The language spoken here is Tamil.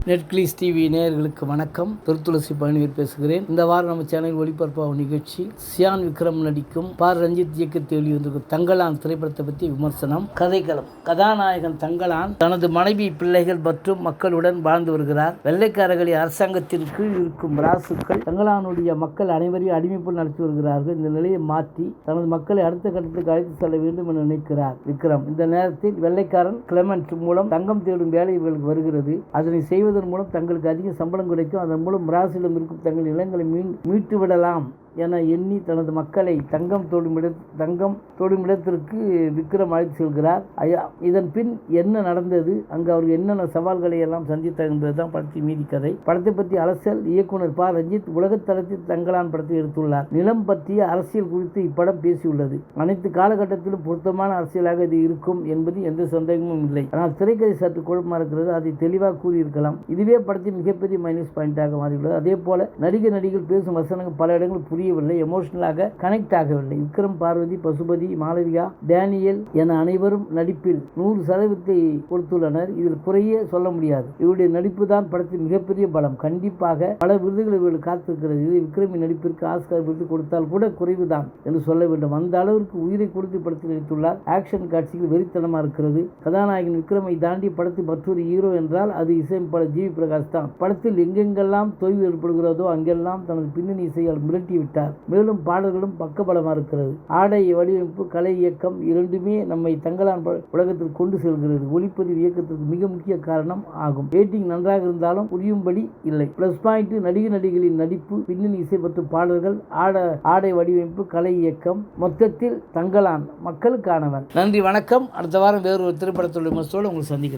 நெட்கிளிஸ் டிவி நேயர்களுக்கு வணக்கம். திருத்துளசி பழனிவேல் பேசுகிறேன். இந்த வாரம் நம்ம சேனலில் ஒளிபரப்பாகும் நிகழ்ச்சி சியான் விக்ரம் நடிக்கும் ரஞ்சித் இயக்கத்தில் வெளிவந்திருக்கும் தங்கலான் திரைப்படத்தை பற்றி விமர்சனம். கதைக்களம். கதாநாயகன் தங்கலான் தனது மனைவி, பிள்ளைகள் மற்றும் மக்களுடன் வாழ்ந்து வருகிறார். வெள்ளைக்காரர்களை அரசாங்கத்தின் கீழ் இருக்கும் ராசுக்கள் தங்கலானுடைய மக்கள் அனைவரையும் அடிமைப்போல் நடத்தி வருகிறார்கள். இந்த நிலையை மாற்றி தனது மக்களை அடுத்த கட்டத்துக்கு அழைத்து செல்ல வேண்டும் என நினைக்கிறார் விக்ரம். இந்த நேரத்தில் வெள்ளைக்காரன் கிளெமெண்ட் மூலம் தங்கம் தேடும் வேலை இவர்களுக்கு வருகிறது. அதனை செய்வதன் மூலம் தங்களுக்கு அதிக சம்பளம் கிடைக்கும். அதன் மூலம் மிராசிலும் இருக்கும் தங்கள் நிலங்களை மீட்டு விடலாம் என எண்ணி தனது மக்களை தங்கம் தோடும் இடத்திற்கு விக்ரம் அழைத்து செல்கிறார். இதன் பின் என்ன நடந்தது, அங்கு அவர் என்னென்ன சவால்களை எல்லாம் சந்தித்தார் என்பதுதான் படத்தின் மீதி கதை. படத்தை பற்றி அலசல். இயக்குனர் ரஞ்சித் உலகத்தரத்தில் தங்கலான் படத்தை எடுத்துள்ளார். நிலம் பற்றிய அரசியல் குறித்து இப்படம் பேசியுள்ளது. அனைத்து காலகட்டத்திலும் பொருத்தமான அரசியலாக இது இருக்கும் என்பது எந்த சந்தேகமும் இல்லை. ஆனால் திரைக்கதை சற்று குழப்பமாக இருக்கிறது. அதை தெளிவாக கூறியிருக்கலாம். இதுவே படத்தின் மிகப்பெரிய மைனஸ் பாயிண்டாக மாறியுள்ளது. அதே போல நடிகர்கள் பேசும் வசனங்கள் பல இடங்களில் புரியவில்லை, எமோஷனலாக கனெக்ட் ஆகவில்லை. விக்ரம், பார்வதி, பசுபதி, மாளவிகா, டேனியல் என அனைவரும் நடிப்பில் 100% கொடுத்துள்ளனர். இதில் குறையே சொல்ல முடியாது. இவருடைய நடிப்பு தான் படத்தின் மிகப்பெரிய பலம். கண்டிப்பாக பல விருதுகள் இவர்கள் காத்திருக்கிறது. இது விக்ரமின் நடிப்பிற்கு ஆஸ்கார் விருது கொடுத்தால் கூட குறைவுதான் என்று சொல்ல வேண்டும். அந்த அளவிற்கு உயிரை கொடுத்து படத்தில் நடித்துள்ளார். ஆக்ஷன் காட்சிகள் வெறித்தனமாக இருக்கிறது. கதாநாயகன் விக்ரமை தாண்டி படத்தில் மற்றொரு ஹீரோ என்றால் அது இசையமைப்பாளர் ஜி வி பிரகாஷ் தான். படத்தில் எங்கெங்கெல்லாம் தொய்வு ஏற்படுகிறதோ அங்கெல்லாம் தனது பின்னணி இசையால் மிரட்டி விட்டார். மேலும் பாடல்களும் பக்கபலமாக இருக்கிறது. ஆடை வடிவமைப்பு, கலை இயக்கம் இரண்டுமே நம்மை தங்கலான் உலகத்தில் கொண்டு செல்கிறது. ஒளிப்பதிவு இயக்கத்திற்கு மிக முக்கிய காரணம் ஆகும். ரேட்டிங் நன்றாக இருந்தாலும் புரியும்படி இல்லை. பிளஸ் பாயிண்ட் நடிகர்களின் நடிப்பு, பின்னணி இசை மற்றும் பாடல்கள், ஆடை வடிவமைப்பு, கலை இயக்கம். மொத்தத்தில் தங்கலான் மக்களுக்கானவன். நன்றி, வணக்கம். அடுத்த வாரம் வேறு ஒரு திரைப்படத்துடைய விமர்சனத்தோடு உங்களை சந்திக்கிறேன்.